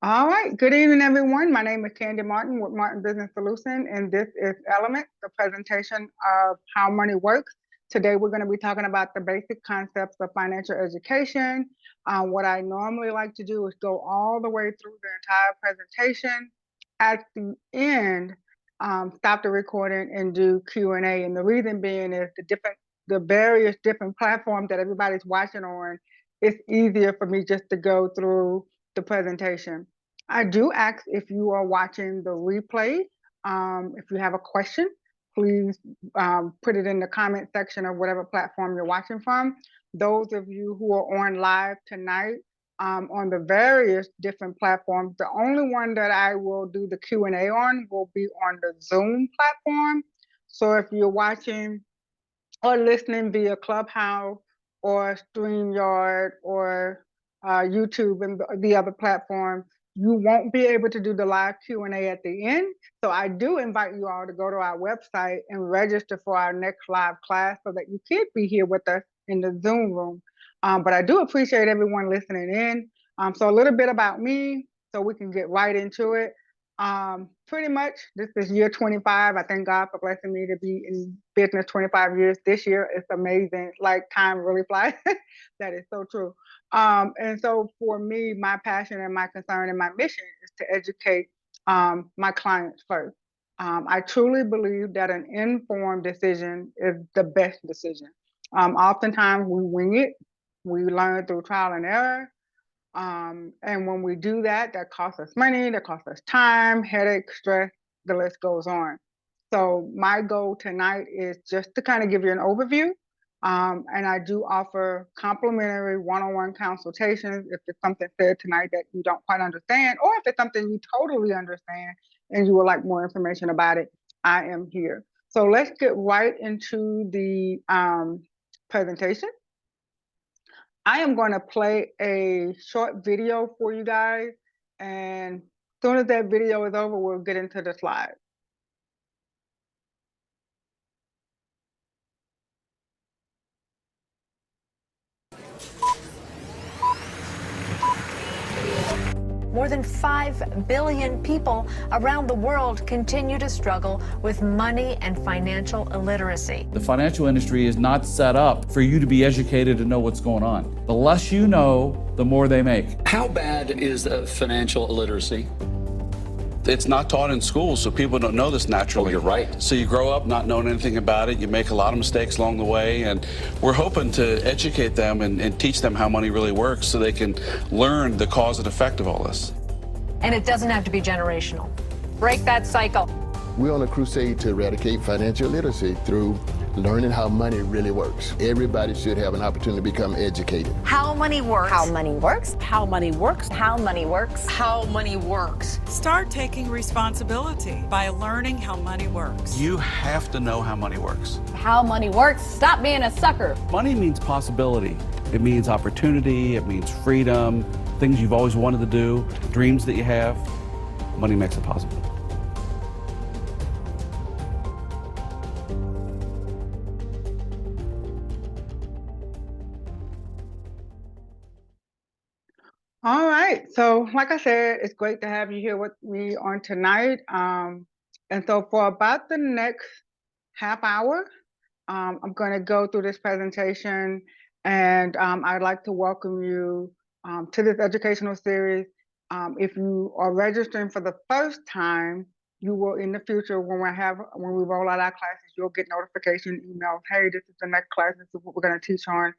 All right. Good evening, everyone. My name is Candy Martin with Martin Business Solution, and this is Element, the presentation of how money works. Today, we're going to be talking about the basic concepts of financial education. What I normally like to do is go all the way through the entire presentation. At the end, stop the recording and do Q&A. And the reason being is the various different platforms that everybody's watching on. It's easier for me just to go through the presentation. I do ask if you are watching the replay. If you have a question, please put it in the comment section of whatever platform you're watching from. Those of you who are on live tonight on the various different platforms, the only one that I will do the Q&A on will be on the Zoom platform. So if you're watching or listening via Clubhouse or StreamYard or YouTube and the other platforms, you won't be able to do the live Q&A at the end. So I do invite you all to go to our website and register for our next live class so that you can be here with us in the Zoom room. But I do appreciate everyone listening in. So a little bit about me so we can get right into it. Pretty much this is year 25. I thank God for blessing me to be in business 25 years this year. It's amazing. Like time really flies. That is so true. And so for me, my passion and my concern and my mission is to educate my clients first. I truly believe that an informed decision is the best decision. Oftentimes we wing it. We learn through trial and error. And when we do that, that costs us money, that costs us time, headache, stress, the list goes on. So my goal tonight is just to kind of give you an overview. And I do offer complimentary one-on-one consultations if it's something said tonight that you don't quite understand, or if it's something you totally understand and you would like more information about it, I am here. So let's get right into the presentation. I am going to play a short video for you guys, and as soon as that video is over, we'll get into the slides. More than 5 billion people around the world continue to struggle with money and financial illiteracy. The financial industry is not set up for you to be educated and know what's going on. The less you know, the more they make. How bad is financial illiteracy? It's not taught in school, so people don't know this naturally. Oh, you're right. So you grow up not knowing anything about it, you make a lot of mistakes along the way, and we're hoping to educate them and teach them how money really works so they can learn the cause and effect of all this. And it doesn't have to be generational. Break that cycle. We're on a crusade to eradicate financial literacy through learning how money really works. Everybody should have an opportunity to become educated. How money works. How money works. How money works. How money works. How money works. Start taking responsibility by learning how money works. You have to know how money works. How money works. Stop being a sucker. Money means possibility. It means opportunity. It means freedom. Things you've always wanted to do, dreams that you have. Money makes it possible. All right. So like I said, it's great to have you here with me on tonight. And so for about the next half hour, I'm going to go through this presentation, and I'd like to welcome you to this educational series. If you are registering for the first time, you will in the future, when we roll out our classes, you'll get notification emails. Hey, this is the next class. This is what we're going to teach on.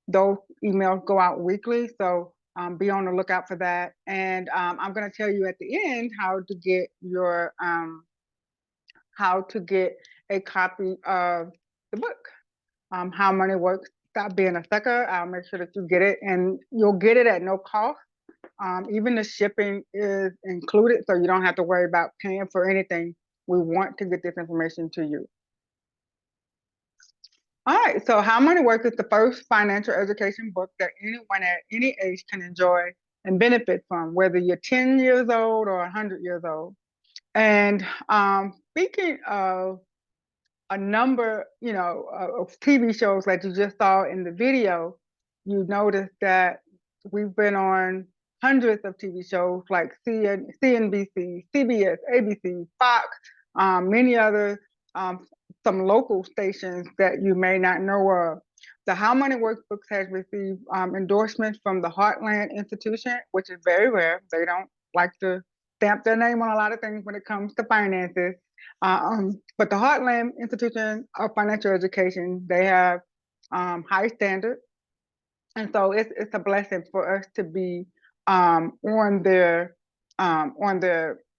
Those emails go out weekly, so be on the lookout for that. And I'm going to tell you at the end how to get a copy of the book, How Money Works. Stop being a sucker. I'll make sure that you get it, and you'll get it at no cost. Even the shipping is included, so you don't have to worry about paying for anything. We want to get this information to you. All right, so How Money Works is the first financial education book that anyone at any age can enjoy and benefit from, whether you're 10 years old or 100 years old. And speaking of a number, of TV shows like you just saw in the video, you notice that we've been on hundreds of TV shows like CNBC, CBS, ABC, Fox, many other, some local stations that you may not know of. The How Money Works books has received endorsements from the Heartland Institution, which is very rare. They don't like to stamp their name on a lot of things when it comes to finances. But the Heartland Institution of Financial Education, they have high standards. And so it's a blessing for us to be on their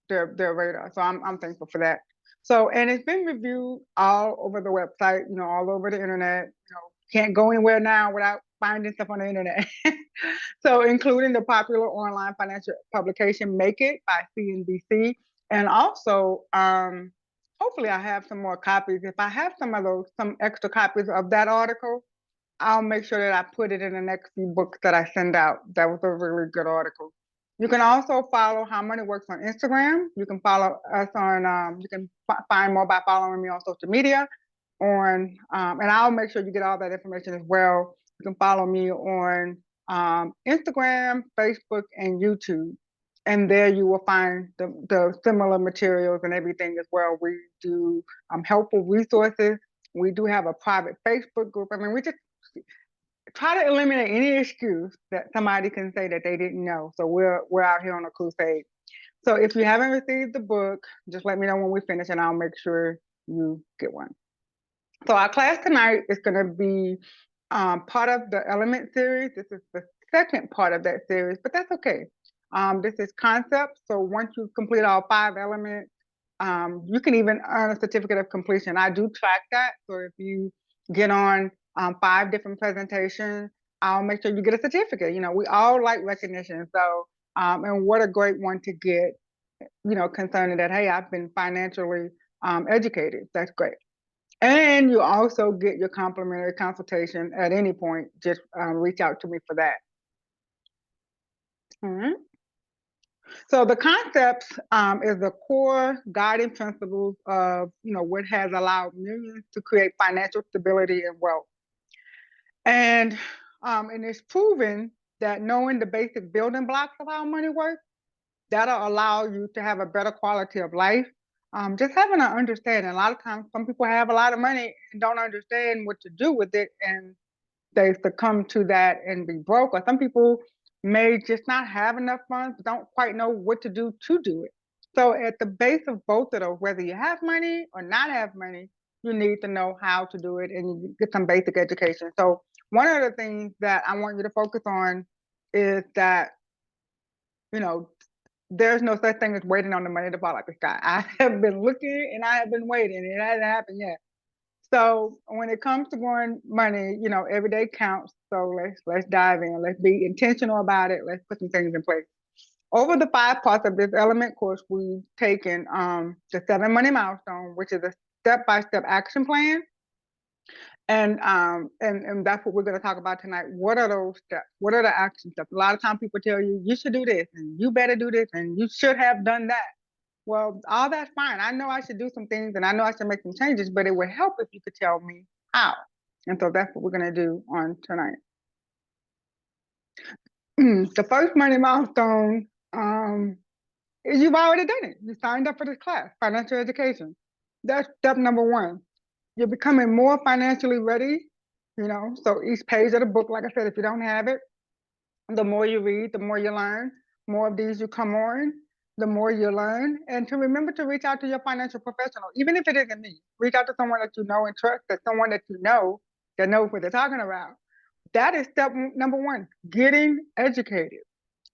radar. So I'm thankful for that. So, and it's been reviewed all over the website, all over the internet. Can't go anywhere now without finding stuff on the internet. So, including the popular online financial publication Make It by CNBC. And also, hopefully I have some more copies. If I have some extra copies of that article, I'll make sure that I put it in the next few books that I send out. That was a really good article. You can also follow How Money Works on Instagram. You can follow us on, you can find more by following me on social media. And I'll make sure you get all that information as well. You can follow me on Instagram, Facebook, and YouTube. And there you will find the similar materials and everything as well. We do helpful resources. We do have a private Facebook group. I mean, we just try to eliminate any excuse that somebody can say that they didn't know. So we're out here on a crusade. So if you haven't received the book, just let me know when we finish and I'll make sure you get one. So our class tonight is going to be part of the Element series. This is the second part of that series, but that's okay. This is concepts. So once you complete all 5 elements, you can even earn a certificate of completion. I do track that. So if you get on 5 different presentations, I'll make sure you get a certificate. We all like recognition. So, and what a great one to get, concerning that, hey, I've been financially educated. That's great. And you also get your complimentary consultation at any point. Just reach out to me for that. All right. So the concepts is the core guiding principles of, what has allowed millions to create financial stability and wealth. And it's proven that knowing the basic building blocks of how money works, that'll allow you to have a better quality of life. Just having an understanding. A lot of times, some people have a lot of money and don't understand what to do with it, and they succumb to that and be broke. Or some people may just not have enough funds, don't quite know what to do it. So at the base of both of those, whether you have money or not have money, you need to know how to do it and you get some basic education. So one of the things that I want you to focus on is that, there's no such thing as waiting on the money to fall like the sky. I have been looking and I have been waiting. It hasn't happened yet. So when it comes to growing money, every day counts. So let's dive in. Let's be intentional about it. Let's put some things in place. Over the 5 parts of this element course, we've taken the 7 Money Milestones, which is a step-by-step action plan. And that's what we're going to talk about tonight. What are those steps? What are the action steps? A lot of times people tell you, you should do this, and you better do this, and you should have done that. Well, all that's fine. I know I should do some things, and I know I should make some changes, but it would help if you could tell me how. And so that's what we're going to do on tonight. The first money milestone is you've already done it. You signed up for this class, financial education. That's step number 1. You're becoming more financially ready, so each page of the book, like I said, if you don't have it, the more you read, the more you learn, more of these you come on, the more you learn. And to remember to reach out to your financial professional, even if it isn't me, reach out to someone that you know and trust, that someone that you know that knows what they're talking about. That is step number 1, getting educated.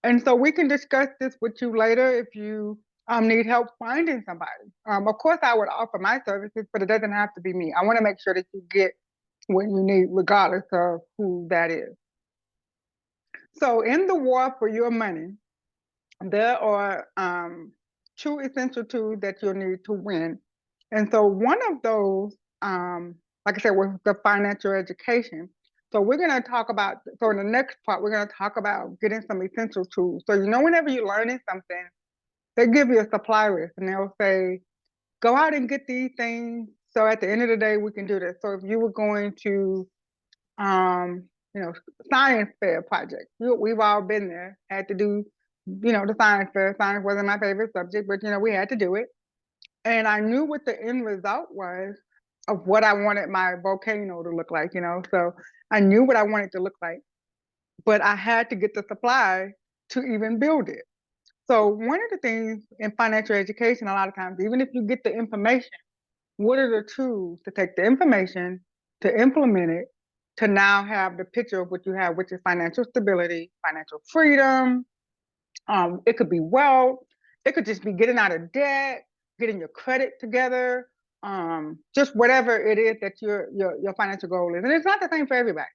And so we can discuss this with you later if you need help finding somebody. Of course, I would offer my services, but it doesn't have to be me. I want to make sure that you get what you need, regardless of who that is. So in the war for your money, there are 2 essential tools that you'll need to win. And so one of those, like I said, was the financial education. So we're going to talk about, so in the next part, we're going to talk about getting some essential tools. So, whenever you're learning something, they give you a supply list and they'll say, go out and get these things. So at the end of the day, we can do this. So if you were going to, science fair project. We've all been there, had to do, the science fair. Science wasn't my favorite subject, but, we had to do it. And I knew what the end result was of what I wanted my volcano to look like, So I knew what I wanted to look like, but I had to get the supply to even build it. So one of the things in financial education, a lot of times, even if you get the information, what are the tools to take the information, to implement it, to now have the picture of what you have, which is financial stability, financial freedom. It could be wealth. It could just be getting out of debt, getting your credit together, just whatever it is that your financial goal is. And it's not the same for everybody.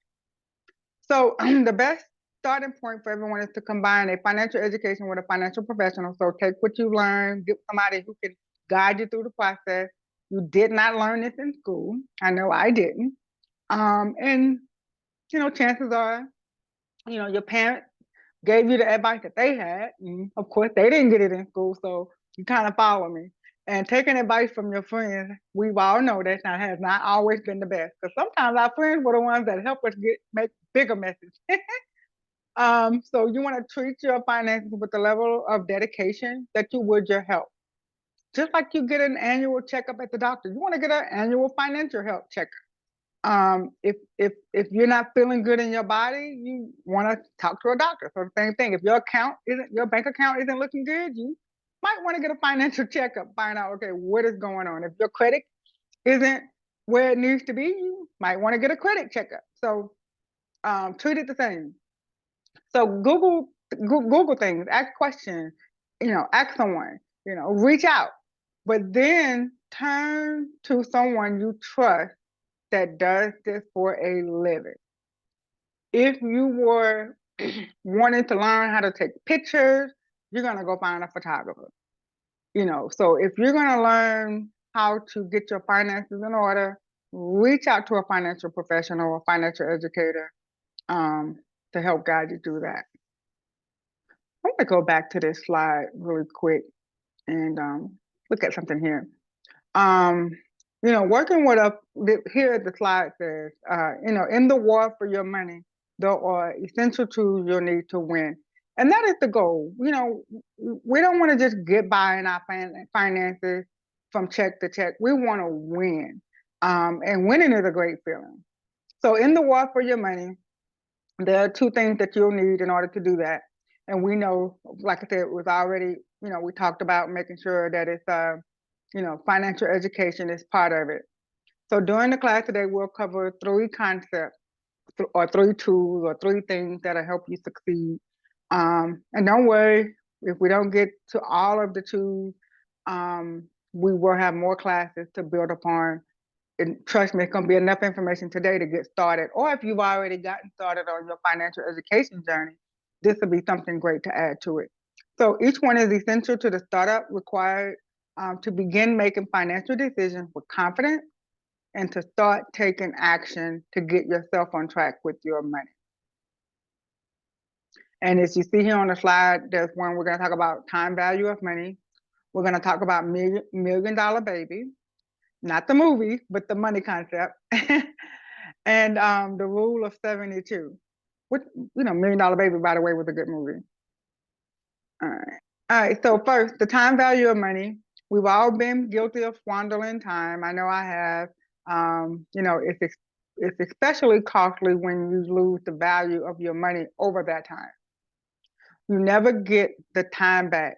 So the best starting point for everyone is to combine a financial education with a financial professional. So take what you learn, get somebody who can guide you through the process. You did not learn this in school. I know I didn't. And, chances are, your parents gave you the advice that they had. And of course, they didn't get it in school. So you kind of follow me. And taking advice from your friends, we all know that has not always been the best. Because sometimes our friends were the ones that help us make bigger messes. So you want to treat your finances with the level of dedication that you would your health. Just like you get an annual checkup at the doctor, you want to get an annual financial health checkup. If you're not feeling good in your body, you want to talk to a doctor. So the same thing. If your bank account isn't looking good, you might want to get a financial checkup, find out, okay, what is going on. If your credit isn't where it needs to be, you might want to get a credit checkup. So treat it the same. So Google things, ask questions, ask someone, reach out, but then turn to someone you trust that does this for a living. If you were wanting to learn how to take pictures, you're gonna go find a photographer. So if you're gonna learn how to get your finances in order, reach out to a financial professional or financial educator to help guide you through that. I'm gonna go back to this slide really quick and look at something here. Working with here the slide says, in the war for your money, there are essential tools you'll need to win. And that is the goal. We don't want to just get by in our finances from check to check. We want to win. And winning is a great feeling. So in the war for your money, there are two things that you'll need in order to do that. And we know, like I said, it was already, we talked about making sure that it's, financial education is part of it. So during the class today, we'll cover 3 concepts or 3 tools or 3 things that'll help you succeed. And don't worry, if we don't get to all of the tools, we will have more classes to build upon. And trust me, it's going to be enough information today to get started. Or if you've already gotten started on your financial education journey, this will be something great to add to it. So each one is essential to the startup required to begin making financial decisions with confidence and to start taking action to get yourself on track with your money. And as you see here on the slide, there's one we're going to talk about time value of money. We're going to talk about Million Dollar Baby, not the movie, but the money concept, and the rule of 72. Which, Million Dollar Baby, by the way, was a good movie. All right. So first, the time value of money. We've all been guilty of squandering time. I know I have. It's especially costly when you lose the value of your money over that time. You never get the time back,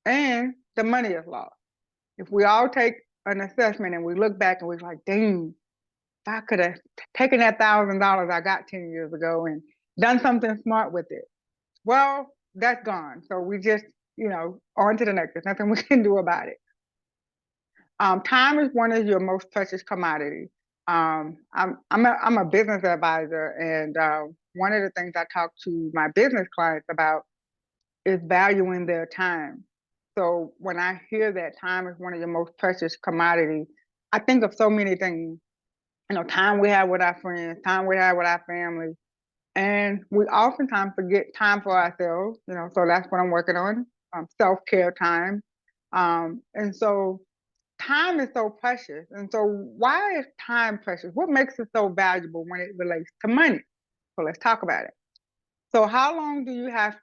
and the money is lost. If we all take an assessment and we look back and we're like, dang, if I could have taken that $1,000 I got 10 years ago and done something smart with it, well, that's gone. So we just, on to the next. There's nothing we can do about it. Time is one of your most precious commodities. I'm a business advisor, and one of the things I talk to my business clients about is valuing their time. So when I hear that time is one of your most precious commodities, I think of so many things. Time we have with our friends, time we have with our family, and we oftentimes forget time for ourselves. So that's what I'm working on, self-care time. And so time is so precious. And so why is time precious? What makes it so valuable when it relates to money? So let's talk about it. So how long do you have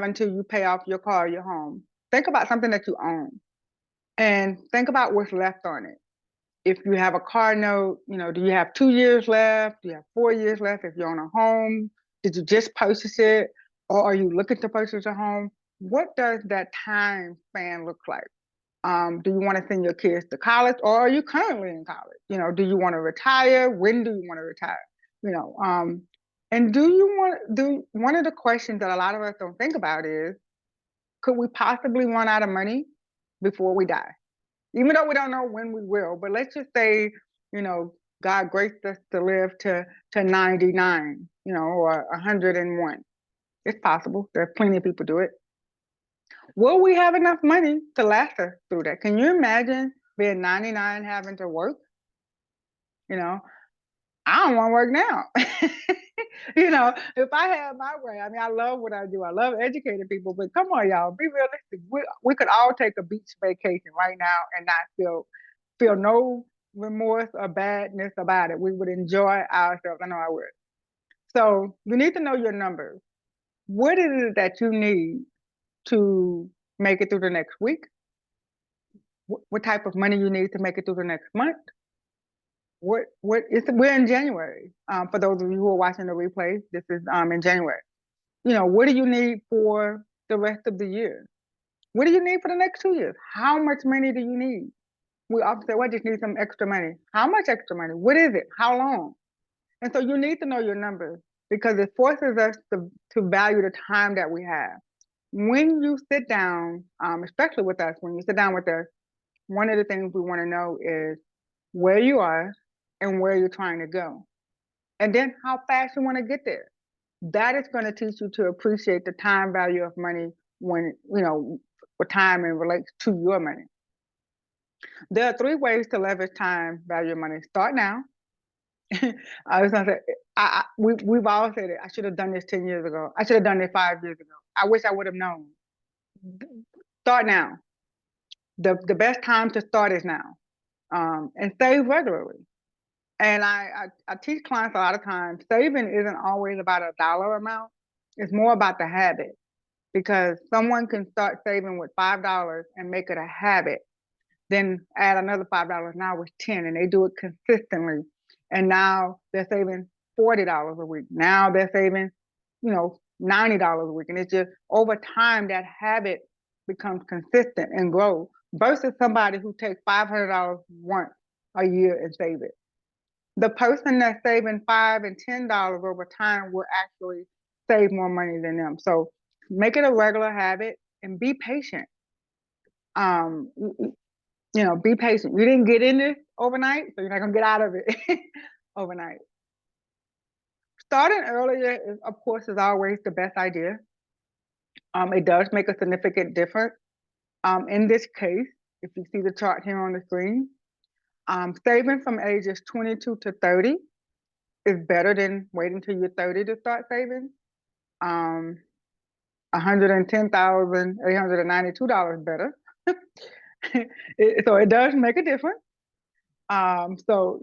until you pay off your car or your home? Think about something that you own and think about what's left on it. If you have a car note, do you have 2 years left? Do you have 4 years left? If you own a home, did you just purchase it? Or are you looking to purchase a home? What does that time span look like? Do you want to send your kids to college, or are you currently in college? Do you want to retire? When do you want to retire? And do you want one of the questions that a lot of us don't think about is, could we possibly run out of money before we die? Even though we don't know when we will, but let's just say, God graced us to live to 99, or 101. It's possible. There are plenty of people do it. Will we have enough money to last us through that? Can you imagine being 99 having to work? I don't want to work now. If I had my way, I love what I do. I love educating people, but come on, y'all, be realistic. We could all take a beach vacation right now and not feel no remorse or badness about it. We would enjoy ourselves. I know I would. So you need to know your numbers. What is it that you need to make it through the next week? What type of money you need to make it through the next month? We're in January. For those of you who are watching the replay, this is in January. What do you need for the rest of the year? What do you need for the next 2 years? How much money do you need? We often say, well, I just need some extra money. How much extra money? What is it? How long? And so you need to know your numbers, because it forces us to value the time that we have. When you sit down, especially with us, when you sit down with us, one of the things we want to know is where you are and where you're trying to go. And then how fast you want to get there. That is going to teach you to appreciate the time value of money when, what time and relates to your money. There are 3 ways to leverage time value of money. Start now. I was going to say, we've all said it. I should have done this 10 years ago. I should have done this 5 years ago. I wish I would have known. Start now. The best time to start is now. And save regularly. And I teach clients a lot of times, saving isn't always about a dollar amount. It's more about the habit, because someone can start saving with $5 and make it a habit, then add another $5, now it's 10, and they do it consistently. And now they're saving $40 a week. Now they're saving, $90 a week. And it's just over time, that habit becomes consistent and grows, versus somebody who takes $500 once a year and save it. The person that's saving $5 and $10 over time will actually save more money than them. So make it a regular habit and be patient. Be patient. You didn't get in this overnight, so you're not gonna get out of it overnight. Starting earlier, of course, is always the best idea. It does make a significant difference. In this case, if you see the chart here on the screen, saving from ages 22 to 30 is better than waiting till you're 30 to start saving. $110,892 better. So it does make a difference. So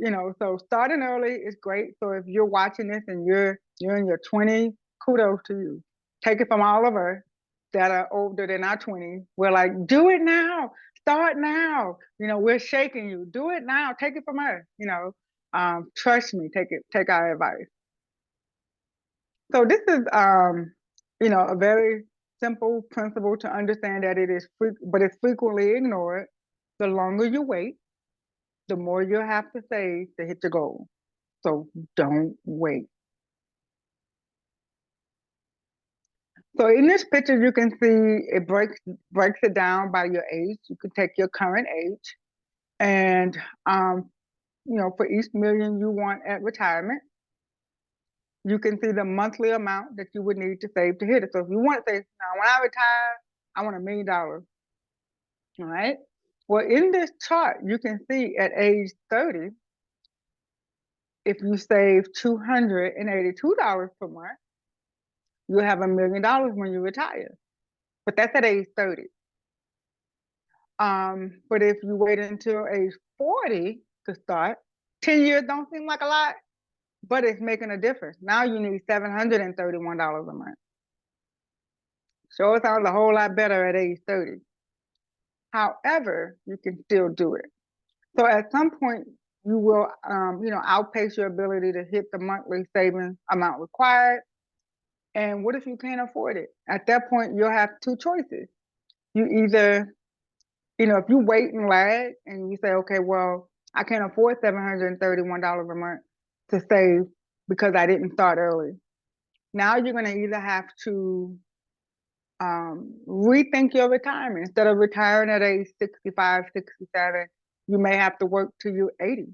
starting early is great. So if you're watching this and you're in your 20s, kudos to you. Take it from all of us that are older than our 20s. We're like, do it now. Start now. We're shaking you. Do it now. Take it from us. Trust me. Take our advice. So this is a very simple principle to understand, that it is but it's frequently ignored. The longer you wait, the more you'll have to save to hit your goal. So don't wait. So in this picture, you can see it breaks it down by your age. You can take your current age, and for each million you want at retirement, you can see the monthly amount that you would need to save to hit it. So if you want to say, now when I retire, I want $1 million. All right. Well, in this chart, you can see at age 30, if you save $282 per month, you'll have $1 million when you retire. But that's at age 30. But if you wait until age 40 to start, 10 years don't seem like a lot, but it's making a difference. Now you need $731 a month. Sure sounds a whole lot better at age 30. However, you can still do it. So at some point, you will, outpace your ability to hit the monthly savings amount required. And what if you can't afford it? At that point, you'll have two choices. You either, if you wait and lag and you say, okay, well, I can't afford $731 a month to save because I didn't start early. Now you're going to either have to rethink your retirement. Instead of retiring at age 65, 67, you may have to work till you're 80,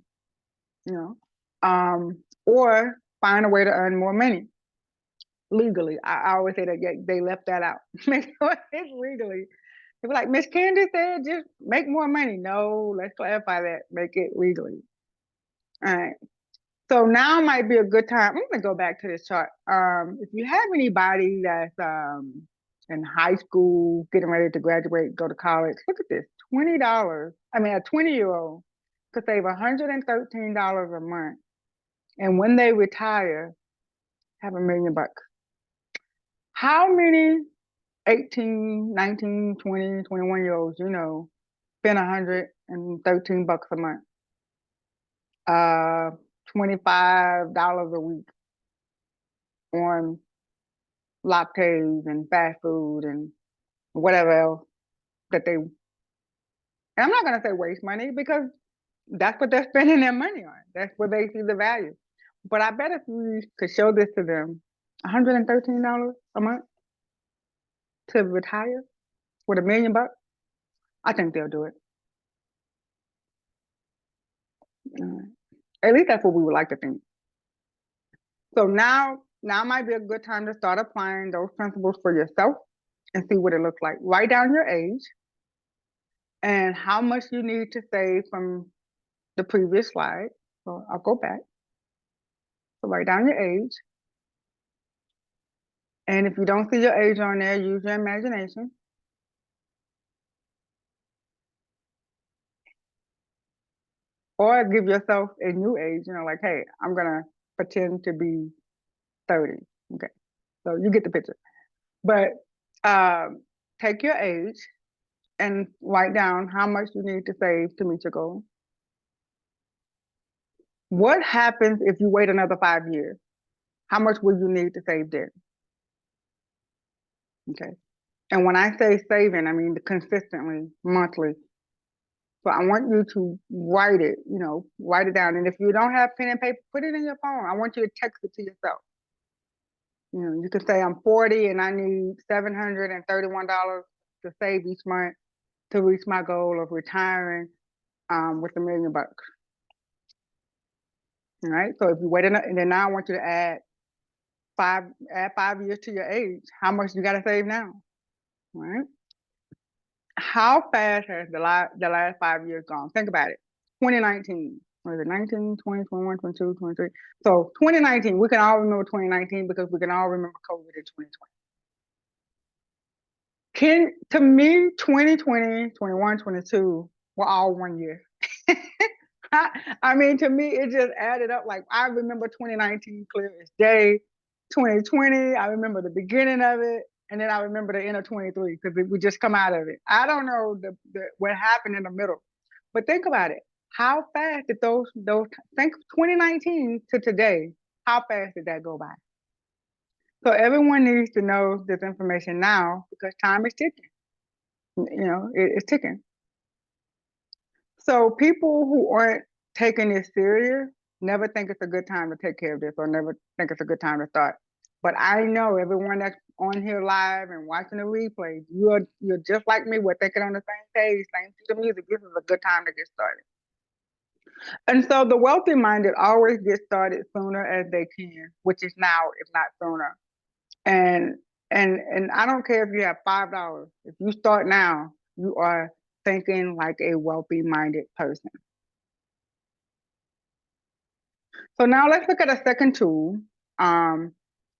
or find a way to earn more money legally. I always say that they left that out. Make sure it's legally. They were like, Miss Candace said, just make more money. No, let's clarify that. Make it legally. All right. So now might be a good time. I'm gonna go back to this chart. If you have anybody that's in high school, getting ready to graduate, go to college, look at this. $20. I mean, a 20-year-old could save $113 a month. And when they retire, have $1 million. How many 18, 19, 20, 21-year-olds, spend $113 a month? $25 a week on lattes and fast food and whatever else that they, and I'm not going to say waste money because that's what they're spending their money on. That's where they see the value. But I bet if we could show this to them, $113 a month to retire with $1 million, I think they'll do it. At least that's what we would like to think. So now might be a good time to start applying those principles for yourself and see what it looks like. Write down your age and how much you need to save from the previous slide. So I'll go back. So write down your age. And if you don't see your age on there, use your imagination. Or give yourself a new age, like, hey, I'm going to pretend to be 30. Okay. So you get the picture. But take your age and write down how much you need to save to meet your goal. What happens if you wait another 5 years? How much will you need to save then? Okay. And when I say saving, I mean consistently, monthly. So I want you to write it, write it down. And if you don't have pen and paper, put it in your phone. I want you to text it to yourself. You can say I'm 40 and I need $731 to save each month to reach my goal of retiring with $1 million. All right. So if you wait enough, and then now I want you to add 5 years to your age. How much you got to save now? All right. How fast has the last 5 years gone? Think about it. 2019. Was it 19, 20, 21, 22, 23? So 2019, we can all remember 2019 because we can all remember COVID in 2020. To me, 2020, 21, 22 were all 1 year. I mean, to me, it just added up. Like, I remember 2019 clear as day. 2020, I remember the beginning of it. And then I remember the end of 23 because we just come out of it. I don't know what happened in the middle. But think about it. How fast did those think 2019 to today, how fast did that go by? So everyone needs to know this information now because time is ticking. It's ticking. So people who aren't taking this serious never think it's a good time to take care of this or never think it's a good time to start. But I know everyone that's on here live and watching the replay, you're just like me. We're thinking on the same page, same piece of music. This is a good time to get started. And so the wealthy minded always get started sooner as they can, which is now, if not sooner. And I don't care if you have $5. If you start now, you are thinking like a wealthy minded person. So now let's look at a second tool.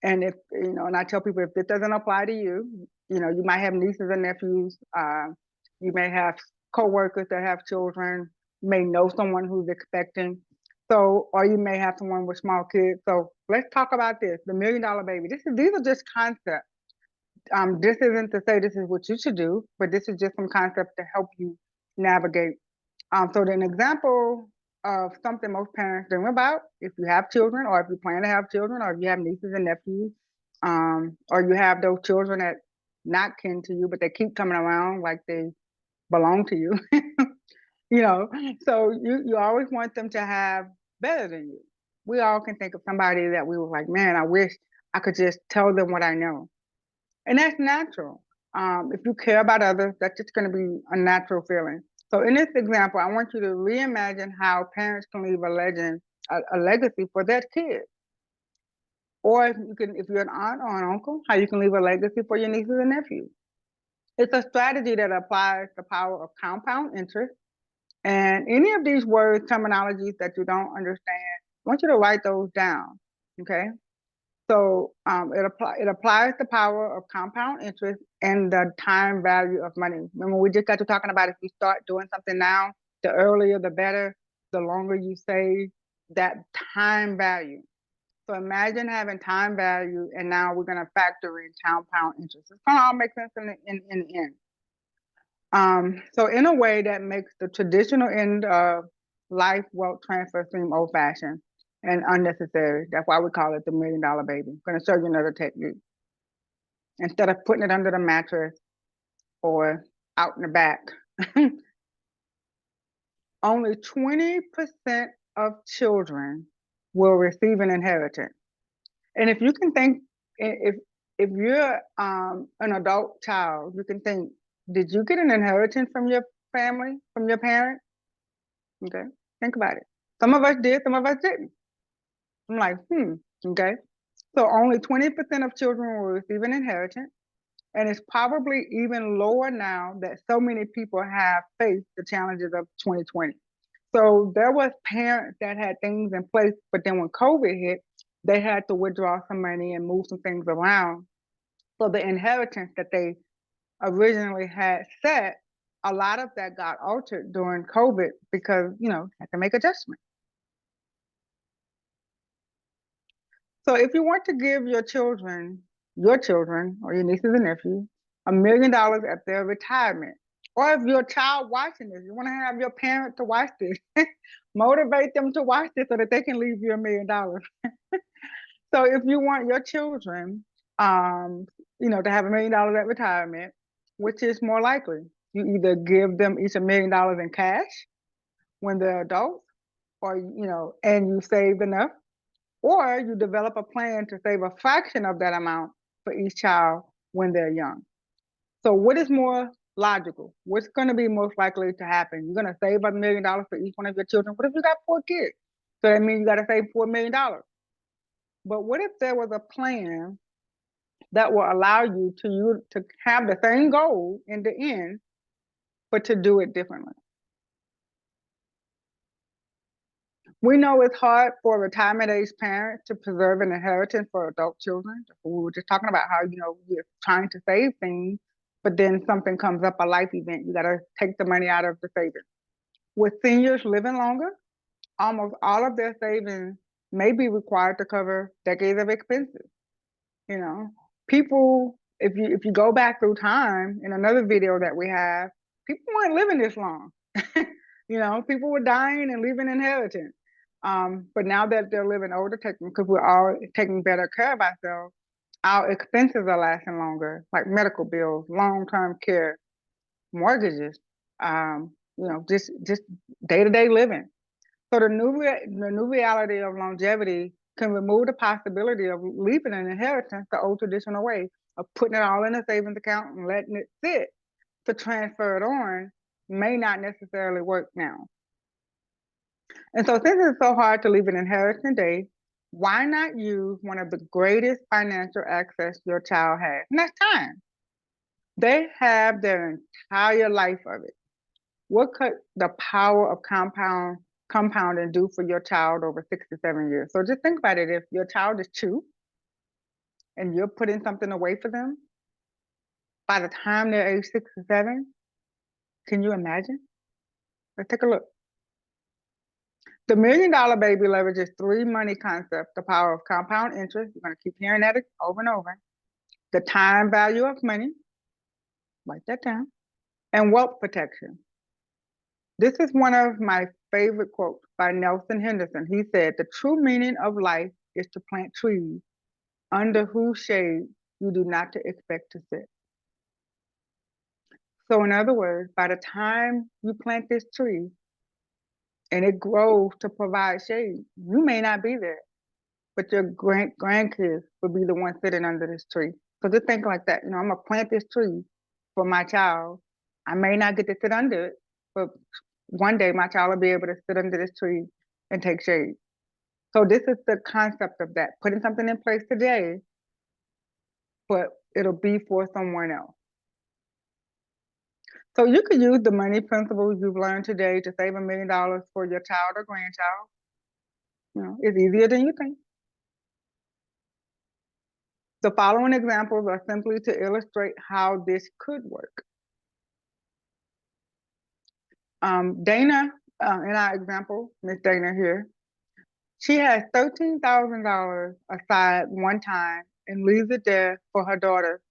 And if, and I tell people if this doesn't apply to you, you might have nieces and nephews. You may have coworkers that have children. You may know someone who's expecting. So, or you may have someone with small kids. So let's talk about this, the $1 million baby. These are just concepts. This isn't to say this is what you should do, but this is just some concepts to help you navigate. So an example of something most parents dream about, if you have children, or if you plan to have children, or if you have nieces and nephews, or you have those children that not kin to you, but they keep coming around like they belong to you. You know, so you always want them to have better than you. We all can think of somebody that we were like, man, I wish I could just tell them what I know. And that's natural. If you care about others, that's just going to be a natural feeling. So in this example, I want you to reimagine how parents can leave a legacy for their kids. Or if you're an aunt or an uncle, how you can leave a legacy for your nieces and nephews. It's a strategy that applies the power of compound interest. And any of these words, terminologies that you don't understand, I want you to write those down, okay? So it applies the power of compound interest and the time value of money. Remember, we just got to talking about if you start doing something now, the earlier the better, the longer you save, that time value. So imagine having time value, and now we're going to factor in compound interest. It's going to all make sense in the end. So in a way that makes the traditional end of life wealth transfer seem old-fashioned and unnecessary. That's why we call it the $1 million baby. I'm going to show you another technique. Instead of putting it under the mattress or out in the back, only 20% of children will receive an inheritance. And if you can think, if you're an adult child, you can think, did you get an inheritance from your family, from your parents? Okay, think about it. Some of us did, some of us didn't. I'm like, okay. So only 20% of children will receive an inheritance. And it's probably even lower now that so many people have faced the challenges of 2020. So there was parents that had things in place, but then when COVID hit, they had to withdraw some money and move some things around. So the inheritance that they originally had set, a lot of that got altered during COVID because, had to make adjustments. So if you want to give your children or your nieces and nephews, $1 million at their retirement, or if you're a child watching this, you want to have your parent to watch this, motivate them to watch this so that they can leave you $1 million. So if you want your children, to have $1 million at retirement, which is more likely, you either give them each $1 million in cash when they're adults, or and you save enough, or you develop a plan to save a fraction of that amount for each child when they're young. So what is more logical? What's going to be most likely to happen? You're going to save $1 million for each one of your children. What if you got 4 kids? So that means you got to save $4 million. But what if there was a plan that will allow you to have the same goal in the end, but to do it differently? We know it's hard for retirement age parents to preserve an inheritance for adult children. We were just talking about how, you're trying to save things, but then something comes up, a life event, you got to take the money out of the savings. With seniors living longer, almost all of their savings may be required to cover decades of expenses. People, if you go back through time, in another video that we have, people weren't living this long. People were dying and leaving inheritance. But now that they're living older, because we're all taking better care of ourselves, our expenses are lasting longer, like medical bills, long-term care, mortgages, just day-to-day living. So the new reality of longevity can remove the possibility of leaving an inheritance the old traditional way of putting it all in a savings account and letting it sit to transfer it on may not necessarily work now. And so since it's so hard to leave an inheritance today, why not use one of the greatest financial access your child has? And that's time. They have their entire life of it. What could the power of compounding do for your child over 6 to 7 years? So just think about it. If your child is 2 and you're putting something away for them, by the time they're age 6 to 7, can you imagine? Let's take a look. The $1 Million Baby leverages 3 money concepts: the power of compound interest. You're going to keep hearing that over and over. The time value of money. Write that down. And wealth protection. This is one of my favorite quotes by Nelson Henderson. He said, "The true meaning of life is to plant trees under whose shade you do not expect to sit." So in other words, by the time you plant this tree and it grows to provide shade, you may not be there, but your grandkids will be the one sitting under this tree. So just think like that. I'm gonna plant this tree for my child. I may not get to sit under it, but one day my child will be able to sit under this tree and take shade. So this is the concept of that, putting something in place today, but it'll be for someone else. So you could use the money principles you've learned today to save $1 million for your child or grandchild. It's easier than you think. The following examples are simply to illustrate how this could work. Dana, in our example, Miss Dana here, she has $13,000 aside one time and leaves it there for her daughter.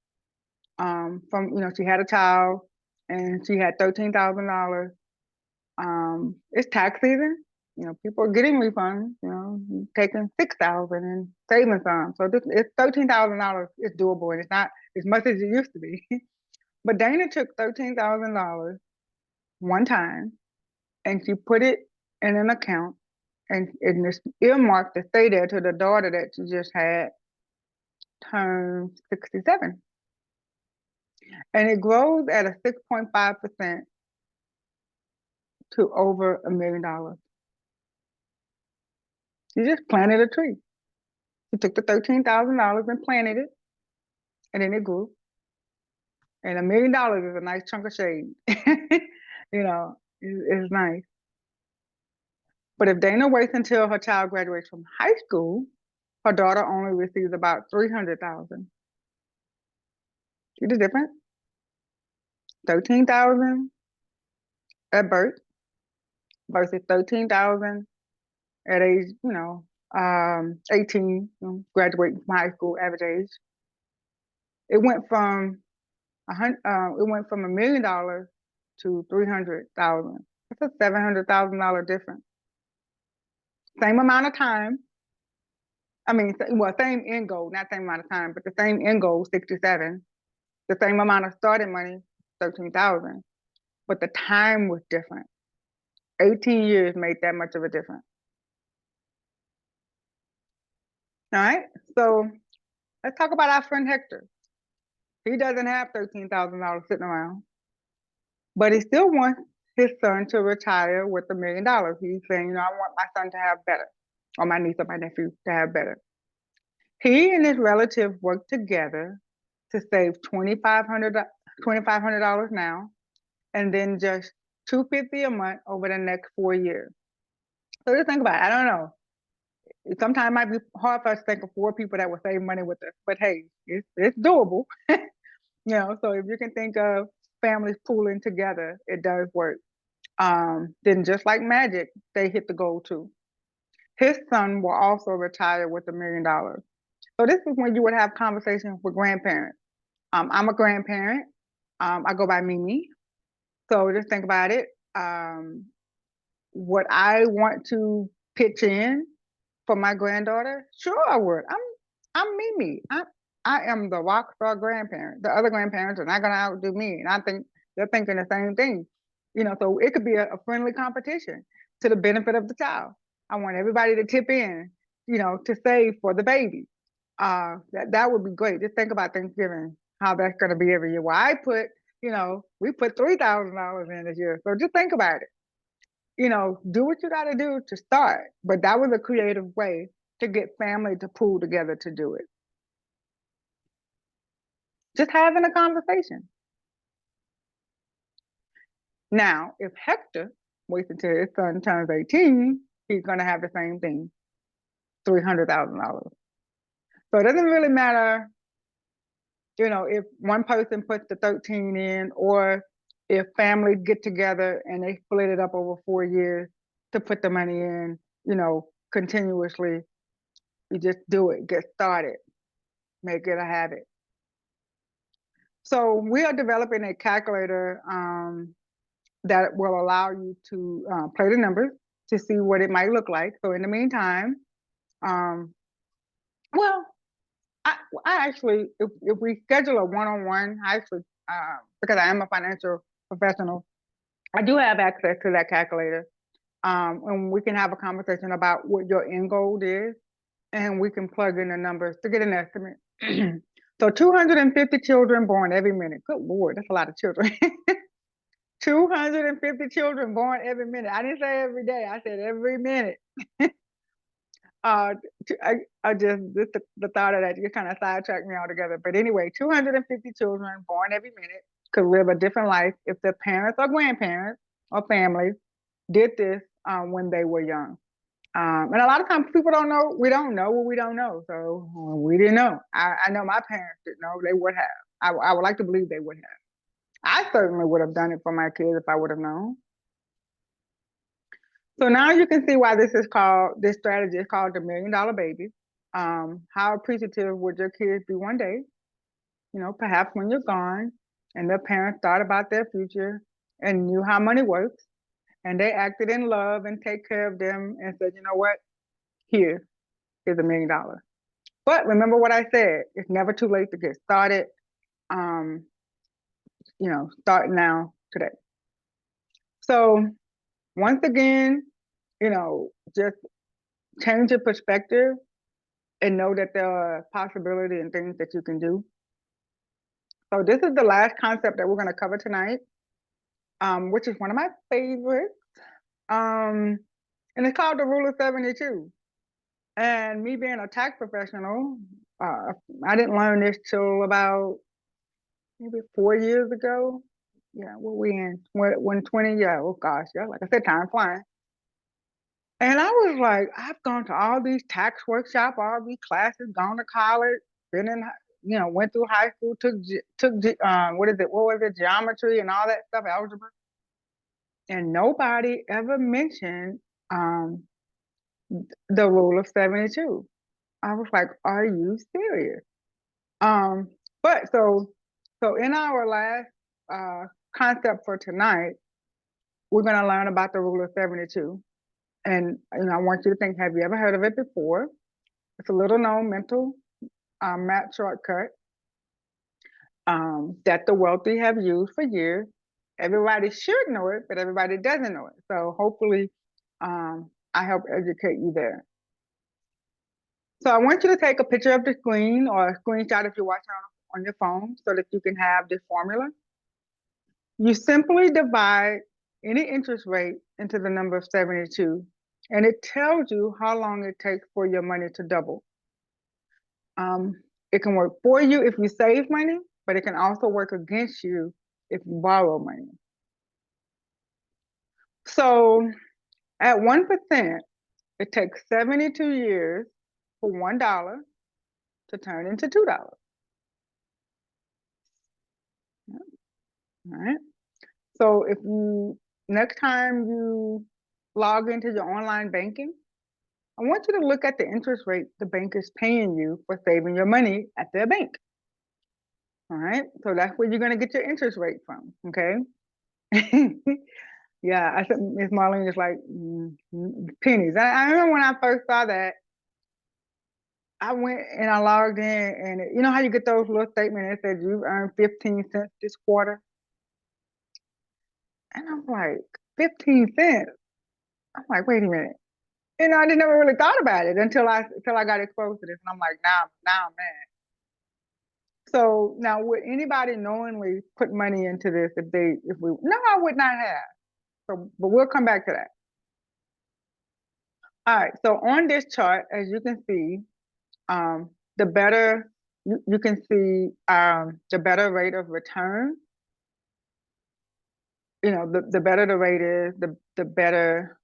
She had a child and she had $13,000. It's tax season. People are getting refunds, taking $6,000 and saving some. So it's $13,000 is doable, and it's not as much as it used to be. But Dana took $13,000 one time and she put it in an account and it's earmarked to stay there to the daughter that she just had turn 67. And it grows at a 6.5% to over $1 million. She just planted a tree. She took the $13,000 and planted it, and then it grew. And $1 million is a nice chunk of shade. It's nice. But if Dana waits until her child graduates from high school, her daughter only receives about $300,000. See the difference? $13,000 at birth versus $13,000 at age, 18, graduating from high school, average age. It went from $1 million to $300,000. That's a $700,000 difference. Same amount of time. Same end goal, not same amount of time, but the same end goal, 67. The same amount of starting money, $13,000. But the time was different. 18 years made that much of a difference. All right, so let's talk about our friend Hector. He doesn't have $13,000 sitting around, but he still wants his son to retire with $1 million. He's saying, I want my son to have better, or my niece or my nephew to have better. He and his relative worked together to save $2,500 now, and then just $250 a month over the next 4 years. So just think about it. I don't know. Sometimes it might be hard for us to think of 4 people that will save money with us, but hey, it's doable. So if you can think of families pooling together, it does work. Then just like magic, they hit the goal too. His son will also retire with $1 million. So this is when you would have conversations with grandparents. I'm a grandparent. I go by Mimi. So just think about it. Would I want to pitch in for my granddaughter? Sure, I would. I'm Mimi. I am the rock star grandparent. The other grandparents are not going to outdo me, and I think they're thinking the same thing. So it could be a friendly competition to the benefit of the child. I want everybody to tip in, to save for the baby. That would be great. Just think about Thanksgiving, how that's going to be every year. Well, we put $3,000 in this year. So just think about it. Do what you got to do to start. But that was a creative way to get family to pool together to do it. Just having a conversation. Now, if Hector waits until his son turns 18, he's going to have the same thing, $300,000. So it doesn't really matter, if one person puts the 13 in, or if families get together and they split it up over 4 years to put the money in. continuously. You just do it, get started, make it a habit. So we are developing a calculator that will allow you to play the numbers to see what it might look like. So in the meantime, well, I actually, if we schedule a one-on-one, I actually, because I am a financial professional, I do have access to that calculator. And we can have a conversation about what your end goal is, and we can plug in the numbers to get an estimate. So 250 children born every minute. Good Lord, that's a lot of children. 250 children born every minute. I didn't say every day, I said every minute. I just the thought of that just kind of sidetracked me altogether. But anyway, 250 children born every minute could live a different life if their parents or grandparents or families did this when they were young. And a lot of times people don't know. We don't know what we don't know. So we didn't know. I know my parents didn't know. They would have. I would like to believe they would have. I certainly would have done it for my kids if I would have known. So now you can see why this strategy is called the $1 Million Baby. How appreciative would your kids be one day, perhaps when you're gone and their parents thought about their future and knew how money works, and they acted in love and take care of them and said, you know what, here is $1 million. But remember what I said, it's never too late to get started. Start now, today. So once again, just change your perspective and know that there are possibilities and things that you can do. So this is the last concept that we're going to cover tonight, which is one of my favorites. And it's called the Rule of 72. And me being a tax professional, I didn't learn this till about maybe 4 years ago. Yeah, what we in? 120? Yeah, oh gosh, yeah, like I said, time flying. And I was like, I've gone to all these tax workshops, all these classes, gone to college, been in, went through high school, took what was it, geometry and all that stuff, algebra. And nobody ever mentioned the Rule of 72. I was like, are you serious? But so in our last concept for tonight, we're going to learn about the Rule of 72. And I want you to think, have you ever heard of it before? It's a little known mental math shortcut that the wealthy have used for years. Everybody should know it, but everybody doesn't know it. So hopefully I help educate you there. So I want you to take a picture of the screen or a screenshot if you're watching on your phone so that you can have this formula. You simply divide any interest rate into the number of 72, and it tells you how long it takes for your money to double. It can work for you if you save money, but it can also work against you if you borrow money. So at 1%, it takes 72 years for $1 to turn into $2. All right. So if next time you log into your online banking, I want you to look at the interest rate the bank is paying you for saving your money at their bank. All right. So that's where you're going to get your interest rate from. Okay. Yeah. I said, Miss Marlene is like pennies. I remember when I first saw that, I went and I logged in, and you know how you get those little statements that said you've earned 15 cents this quarter? And I'm like, 15 cents? I'm like, wait a minute. I just never really thought about it until I got exposed to this. And I'm like, now I'm mad. So now would anybody knowingly put money into this no, I would not have. So, but we'll come back to that. All right, so on this chart, as you can see, the better, you can see the better rate of return. The better the rate is, the better,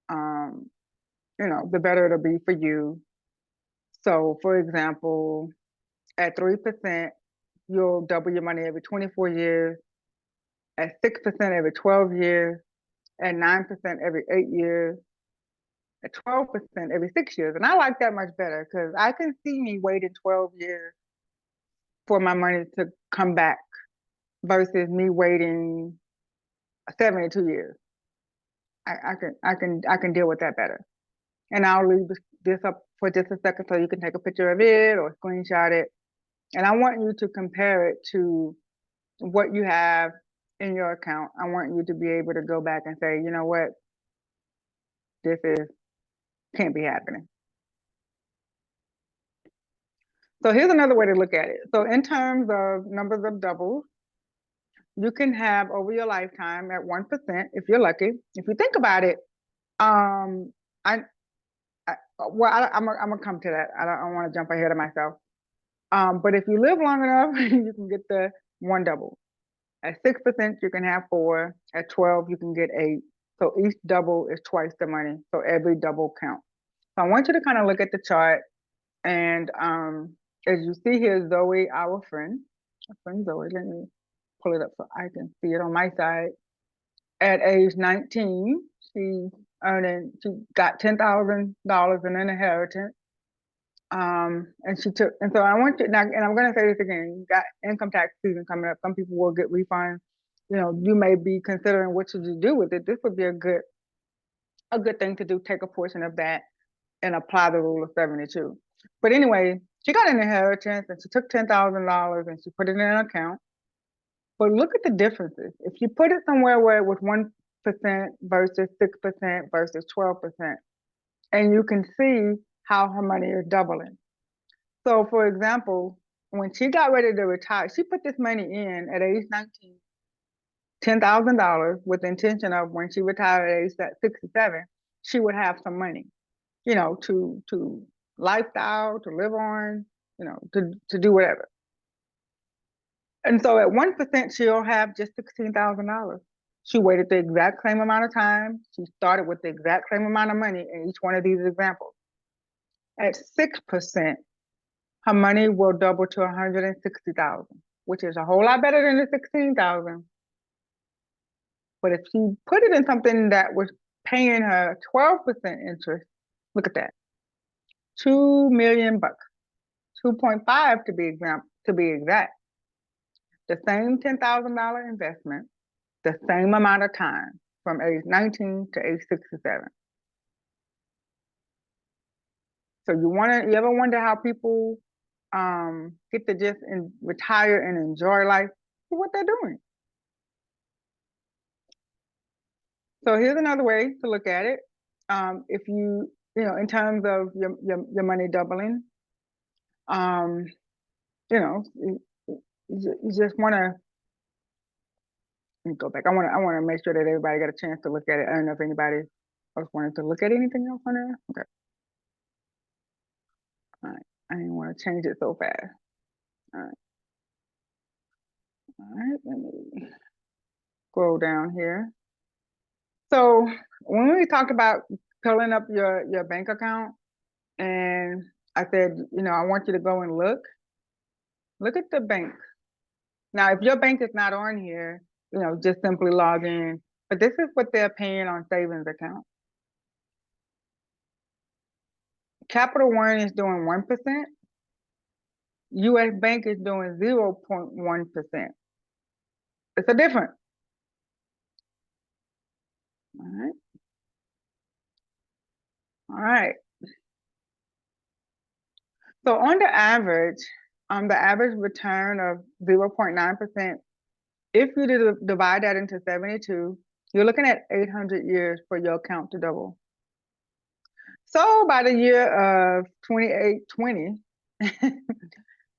the better it'll be for you. So for example, at 3%, you'll double your money every 24 years, at 6% every 12 years, at 9% every 8 years, at 12% every 6 years. And I like that much better because I can see me waiting 12 years for my money to come back versus me waiting 72 years. I can deal with that better. And I'll leave this up for just a second so you can take a picture of it or screenshot it. And I want you to compare it to what you have in your account. I want you to be able to go back and say, you know what, this is can't be happening. So here's another way to look at it. So in terms of numbers of doubles, you can have over your lifetime at 1% if you're lucky. If you think about it, I'm gonna come to that. I don't want to jump ahead of myself. But if you live long enough, you can get the one double. At 6%, you can have 4. At 12, you can get 8. So each double is twice the money. So every double counts. So I want you to kind of look at the chart. And as you see here, Zoe, our friend Zoe, let me pull it up so I can see it on my side. At age 19, she got $10,000 in an inheritance. And so I want you now, and I'm going to say this again, you got income tax season coming up. Some people will get refunds. You know, you may be considering what should you do with it. This would be a good thing to do. Take a portion of that and apply the rule of 72. But anyway, she got an inheritance and she took $10,000 and she put it in an account. But look at the differences. If you put it somewhere where it was 1% versus 6% versus 12%, and you can see how her money is doubling. So for example, when she got ready to retire, she put this money in at age 19, $10,000 with the intention of when she retired at age 67, she would have some money, you know, to lifestyle, to live on, you know, to do whatever. And so at 1%, she'll have just $16,000. She waited the exact same amount of time. She started with the exact same amount of money in each one of these examples. At 6%, her money will double to $160,000, which is a whole lot better than the $16,000. But if she put it in something that was paying her 12% interest, look at that, $2 million, 2.5 to be exact. The same $10,000 investment, the same amount of time from age 19 to age 67. So you ever wonder how people get to just retire and enjoy life? See what they're doing. So here's another way to look at it. If you know, in terms of your money doubling, you know, you just want to. Let me go back. I want to make sure that everybody got a chance to look at it. I don't know if anybody else wanted to look at anything else on there. Okay. All right. I didn't want to change it so fast. All right. All right. Let me scroll down here. So when we talked about pulling up your bank account, and I said, you know, I want you to go and look at the bank. Now, if your bank is not on here, you know, just simply log in. But this is what they're paying on savings account. Capital One is doing 1%. US Bank is doing 0.1%. It's a difference. All right. All right. So on the average return of 0.9%, if you divide that into 72, you're looking at 800 years for your account to double. So by the year of 2820,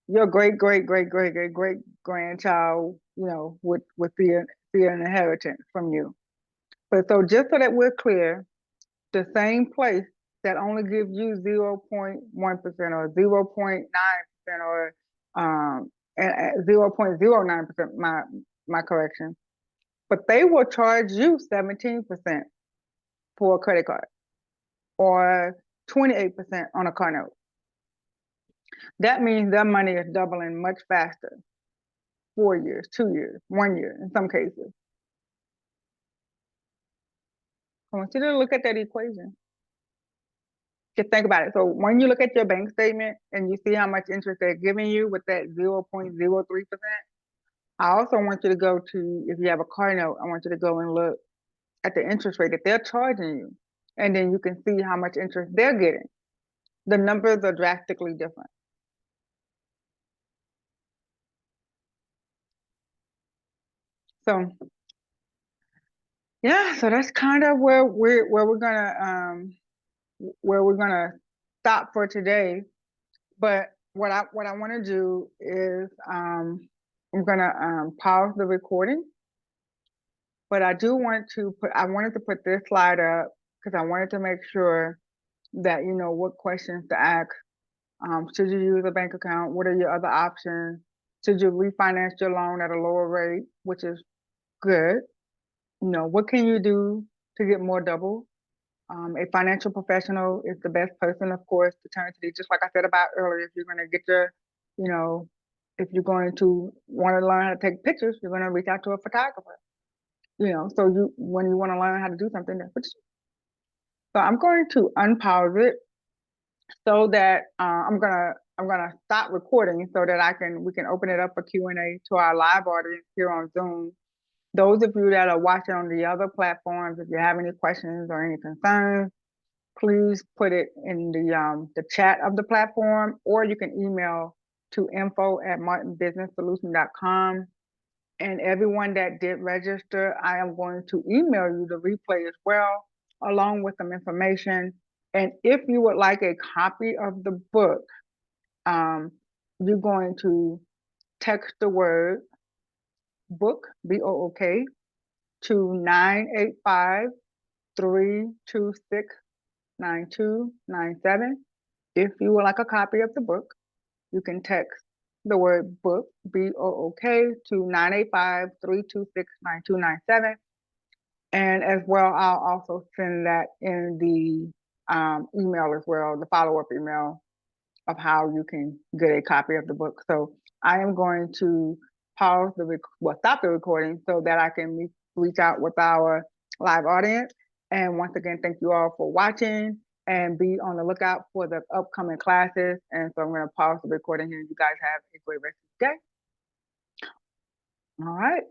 your great grandchild, you know, would see an inheritance from you. But so just so that we're clear, the same place that only gives you 0.1% or 0.9% or 0.09%, my correction, but they will charge you 17% for a credit card or 28% on a car note. That means their money is doubling much faster. 4 years, 2 years, 1 year in some cases. I want you to look at that equation. Just think about it. So when you look at your bank statement and you see how much interest they're giving you with that 0.03%, I also want you to go to, if you have a car note, I want you to go and look at the interest rate that they're charging you. And then you can see how much interest they're getting. The numbers are drastically different. So yeah, so that's kind of where we're gonna stop for today. But what I want to do is I'm gonna pause the recording. But I do want to I wanted to put this slide up because I wanted to make sure that you know what questions to ask. Should you use a bank account? What are your other options? Should you refinance your loan at a lower rate, which is good? You know, what can you do to get more double? A financial professional is the best person, of course, to turn to. Just like I said about earlier, if you're going to get your, you know, if you're going to want to learn how to take pictures, you're going to reach out to a photographer. You know, so when you want to learn how to do something, that's what you. So I'm going to unpause it so that I'm gonna stop recording so that we can open it up for Q&A to our live audience here on Zoom. Those of you that are watching on the other platforms, if you have any questions or any concerns, please put it in the chat of the platform, or you can email to info@martinbusinesssolution.com. And everyone that did register, I am going to email you the replay as well, along with some information. And if you would like a copy of the book, you're going to text the word book, BOOK, to 985-326-9297. If you would like a copy of the book, you can text the word book, BOOK, to 985-326-9297. And as well, I'll also send that in the email as well, the follow-up email of how you can get a copy of the book. So I am going to stop the recording so that I can reach out with our live audience. And once again, thank you all for watching, and be on the lookout for the upcoming classes. And so I'm going to pause the recording here. You guys have a great rest of the day. All right.